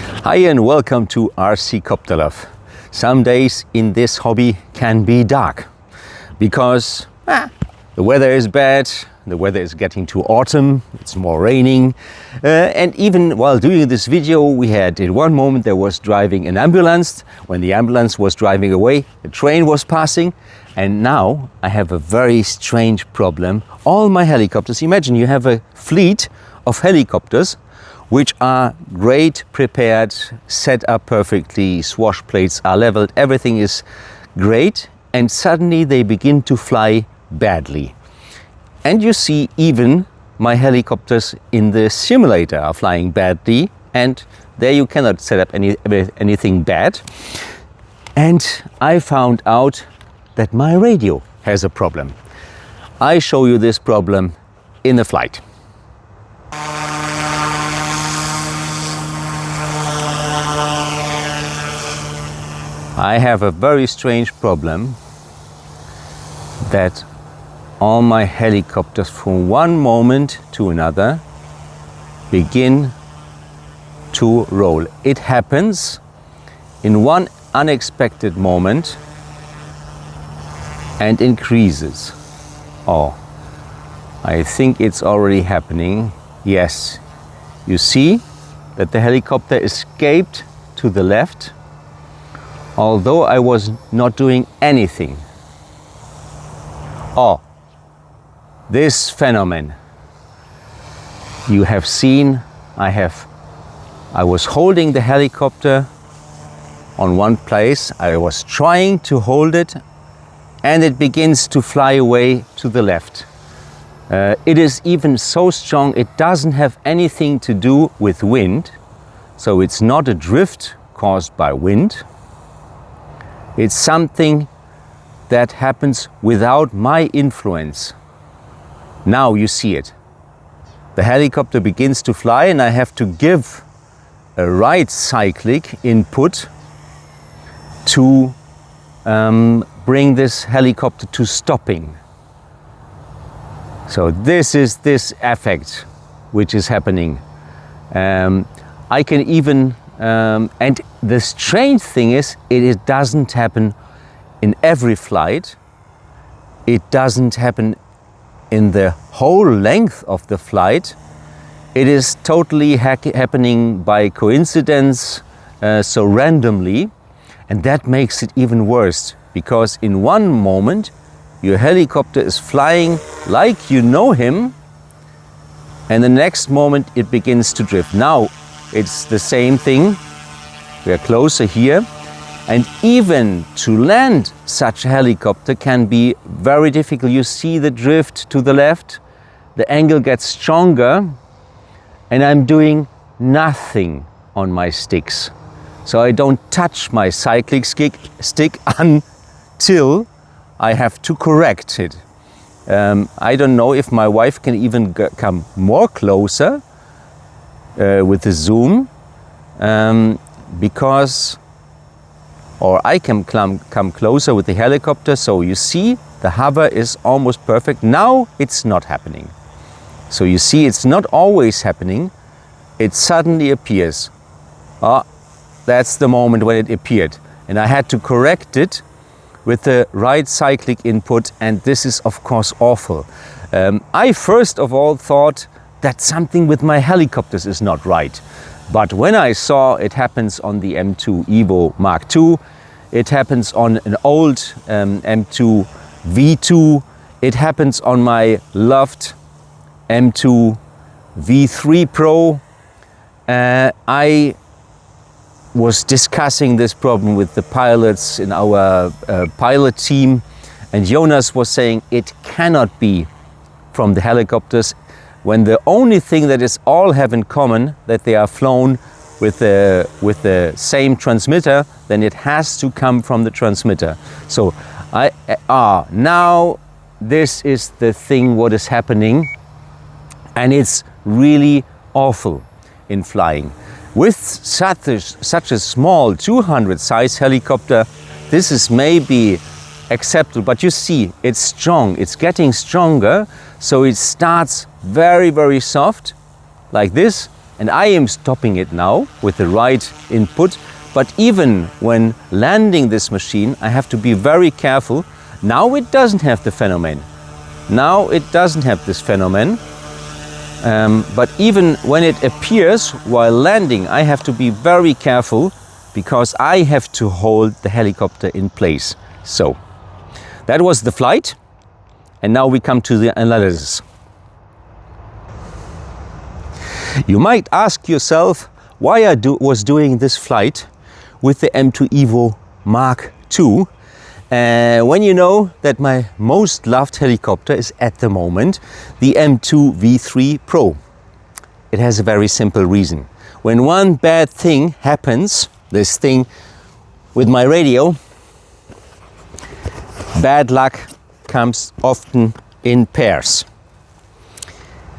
Hi and welcome to RC Copter Love. Some days in this hobby can be dark because the weather is bad, the weather is getting to autumn, it's more raining, and even while doing this video we had in one moment there was driving an ambulance. When the ambulance was driving away, the train was passing, and now I have a very strange problem. All my helicopters, imagine you have a fleet of helicopters which are great, prepared, set up perfectly, swash plates are leveled, everything is great, and suddenly they begin to fly badly. And you see even my helicopters in the simulator are flying badly, and there you cannot set up anything bad. And I found out that my radio has a problem. I show you this problem in a flight. I have a very strange problem that all my helicopters from one moment to another begin to roll. It happens in one unexpected moment and increases. Oh, I think it's already happening. Yes, you see that the helicopter escaped to the left, although I was not doing anything. Oh, this phenomenon you have seen. I was holding the helicopter on one place. I was trying to hold it, and it begins to fly away to the left. It is even so strong, it doesn't have anything to do with wind. So it's not a drift caused by wind. It's something that happens without my influence. Now you see it. The helicopter begins to fly, and I have to give a right cyclic input to bring this helicopter to stopping. So this is this effect which is happening. I can even, and the strange thing is, it doesn't happen in every flight. It doesn't happen in the whole length of the flight. It is totally happening by coincidence, so randomly, and that makes it even worse, because in one moment your helicopter is flying like you know him, and the next moment it begins to drift. Now it's the same thing. We are closer here, and even to land such a helicopter can be very difficult. You see the drift to the left, the angle gets stronger, and I'm doing nothing on my sticks. So I don't touch my cyclic stick until I have to correct it. I don't know if my wife can even come more closer with the zoom, because, or I can come closer with the helicopter. So you see the hover is almost perfect. Now it's not happening. So you see it's not always happening. It suddenly appears. Oh, that's the moment when it appeared. And I had to correct it with the right cyclic input, and this is of course awful. I first of all thought that something with my helicopters is not right. But when I saw it happens on the M2 Evo Mark II, it happens on an old M2 V2, it happens on my loved M2 V3 Pro. I was discussing this problem with the pilots in our pilot team, and Jonas was saying it cannot be from the helicopters, when the only thing that is all have in common that they are flown with the same transmitter, then it has to come from the transmitter. So now this is the thing what is happening, and it's really awful in flying. With such a small 200 size helicopter, this is maybe acceptable, but you see it's strong, it's getting stronger, so it starts very, very soft like this, and I am stopping it now with the right input. But even when landing this machine, I have to be very careful. Now it doesn't have the phenomenon. Now it doesn't have this phenomenon. But even when it appears while landing, I have to be very careful because I have to hold the helicopter in place. So that was the flight. And now we come to the analysis. You might ask yourself why I was doing this flight with the M2 Evo Mark II when you know that my most loved helicopter is at the moment the M2 V3 Pro. It has a very simple reason. When one bad thing happens, this thing with my radio, bad luck comes often in pairs.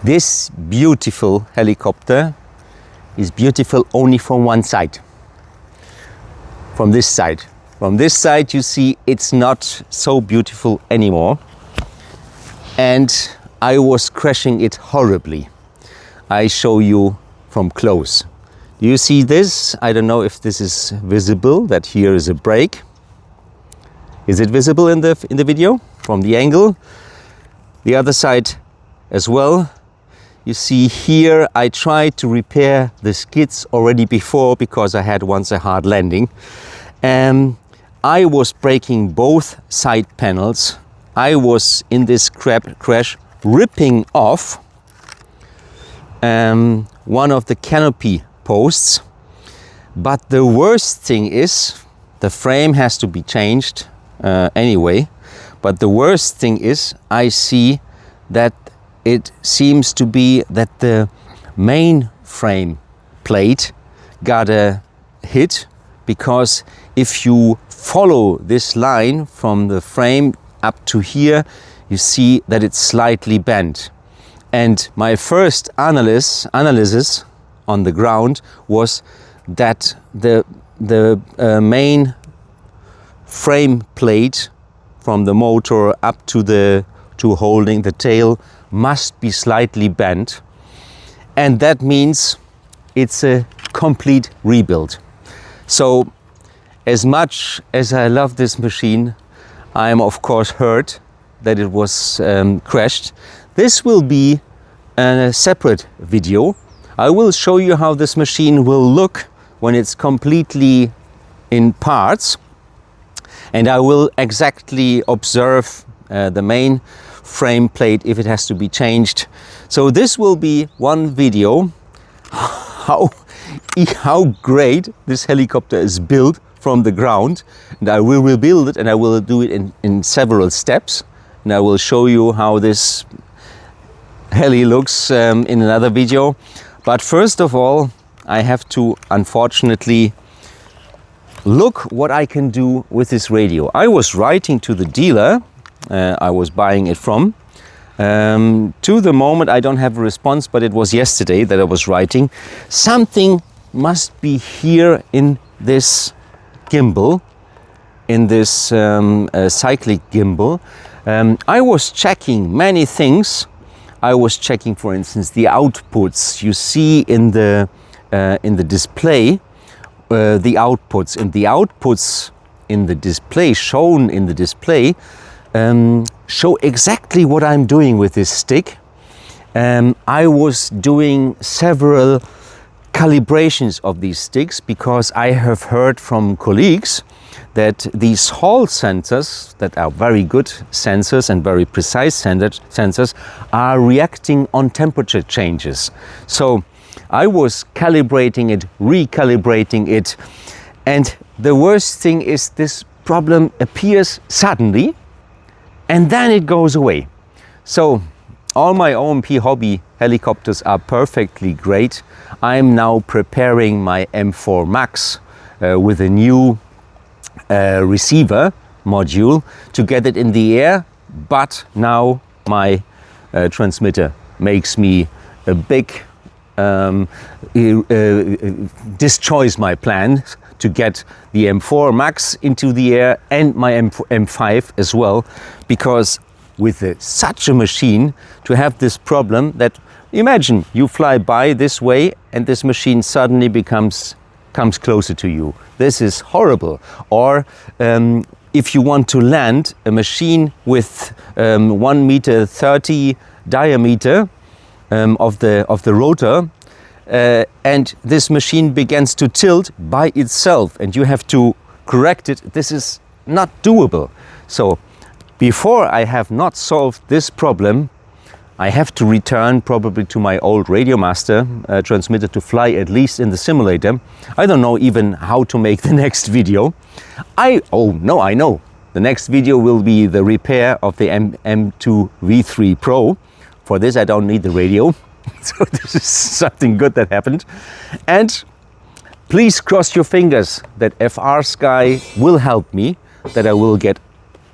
This beautiful helicopter is beautiful only from one side. From this side. From this side you see it's not so beautiful anymore. And I was crashing it horribly. I show you from close. Do you see this? I don't know if this is visible, that here is a brake. Is it visible in the video from the angle? The other side as well. You see here I tried to repair the skids already before because I had once a hard landing. I was breaking both side panels. I was in this crash ripping off one of the canopy posts. But the worst thing is the frame has to be changed anyway. But the worst thing is I see that it seems to be that the main frame plate got a hit, because if you follow this line from the frame up to here, you see that it's slightly bent. And my first analysis on the ground was that the main frame plate from the motor up to holding the tail must be slightly bent, and that means it's a complete rebuild. So as much as I love this machine, I am of course hurt that it was crashed. This will be a separate video. I will show you how this machine will look when it's completely in parts, and I will exactly observe the main frame plate if it has to be changed. So this will be one video how great this helicopter is built from the ground, and I will rebuild it, and I will do it in several steps, and I will show you how this heli looks in another video. But first of all, I have to unfortunately look what I can do with this radio. I was writing to the dealer I was buying it from. To the moment I don't have a response, but it was yesterday that I was writing. Something must be here in this gimbal, in this cyclic gimbal. I was checking many things. I was checking, for instance, the outputs. You see in the display the outputs, and the outputs in the display, shown in the display, show exactly what I'm doing with this stick. I was doing several calibrations of these sticks because I have heard from colleagues that these Hall sensors, that are very good sensors and very precise sensors, are reacting on temperature changes. So I was calibrating it, recalibrating it, and the worst thing is this problem appears suddenly and then it goes away. So all my OMP hobby helicopters are perfectly great. I'm now preparing my M4 Max with a new receiver module to get it in the air, but now my transmitter makes me a big dischoice my plans to get the M4 Max into the air and my M5 as well, because with such a machine to have this problem that Imagine you fly by this way and this machine suddenly comes closer to you. This is horrible. Or if you want to land a machine with 1.30 meter diameter of the rotor, and this machine begins to tilt by itself and you have to correct it, this is not doable. So before I have not solved this problem, I have to return probably to my old Radio Master transmitter to fly at least in the simulator. I don't know even how to make the next video. I know. The next video will be the repair of the M2 V3 Pro. For this I don't need the radio. So this is something good that happened. And please cross your fingers that FR Sky will help me, that I will get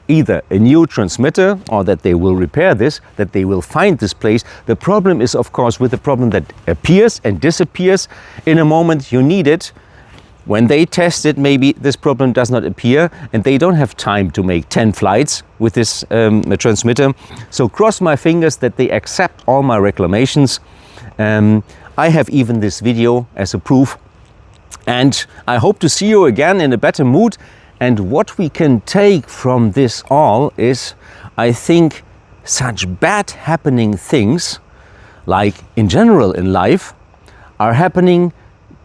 either a new transmitter or that they will repair this, that they will find this place. The problem is, of course, with the problem that appears and disappears in a moment you need it. When they test it, maybe this problem does not appear and they don't have time to make 10 flights with this transmitter. So cross my fingers that they accept all my reclamations. I have even this video as a proof. And I hope to see you again in a better mood. And what we can take from this all is, I think, such bad happening things, like in general in life, are happening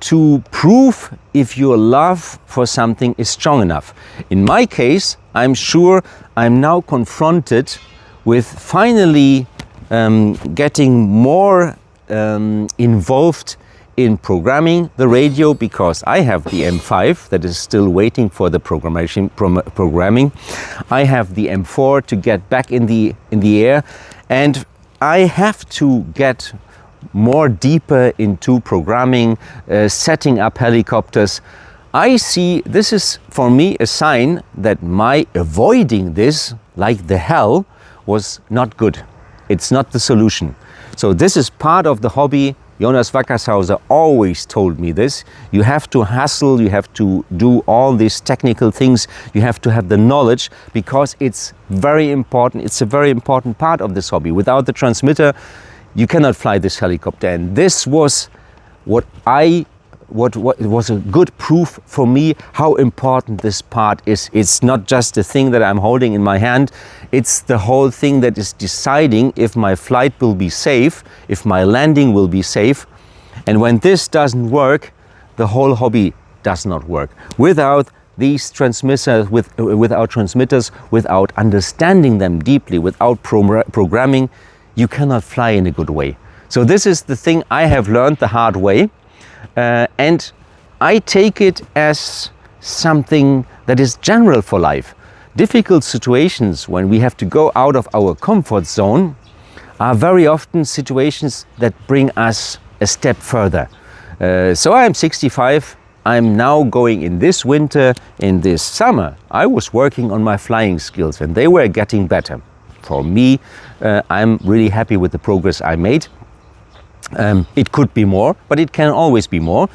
to prove if your love for something is strong enough. In my case, I'm sure I'm now confronted with finally getting more involved in programming the radio, because I have the M5 that is still waiting for the programming. I have the M4 to get back in the air, and I have to get more deeper into programming, setting up helicopters. I see this is for me a sign that my avoiding this like the hell was not good. It's not the solution. So this is part of the hobby. Jonas Wackershauser always told me this. You have to hustle, you have to do all these technical things, you have to have the knowledge, because it's very important. It's a very important part of this hobby. Without the transmitter, you cannot fly this helicopter. And this was what was a good proof for me how important this part is. It's not just a thing that I'm holding in my hand, it's the whole thing that is deciding if my flight will be safe, if my landing will be safe. And when this doesn't work, the whole hobby does not work. Without these transmitters, without understanding them deeply, without programming, you cannot fly in a good way. So this is the thing I have learned the hard way. And I take it as something that is general for life. Difficult situations when we have to go out of our comfort zone are very often situations that bring us a step further. So I'm 65. I'm now going in this winter, in this summer. I was working on my flying skills and they were getting better. For me, I'm really happy with the progress I made. It could be more, but it can always be more.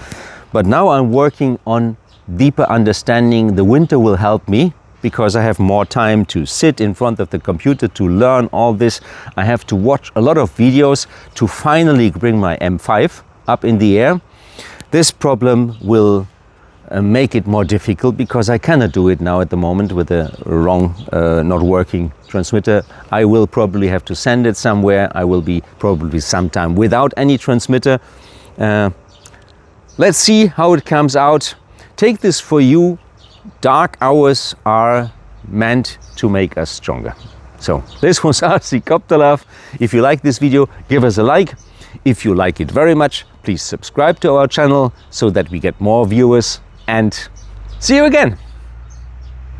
But now I'm working on deeper understanding. The winter will help me because I have more time to sit in front of the computer to learn all this. I have to watch a lot of videos to finally bring my M5 up in the air. This problem will make it more difficult because I cannot do it now at the moment with a wrong, not working transmitter. I will probably have to send it somewhere. I will be probably sometime without any transmitter. Let's see how it comes out. Take this for you. Dark hours are meant to make us stronger. So this was RC Copter Love. If you like this video, give us a like. If you like it very much, please subscribe to our channel so that we get more viewers. And see you again.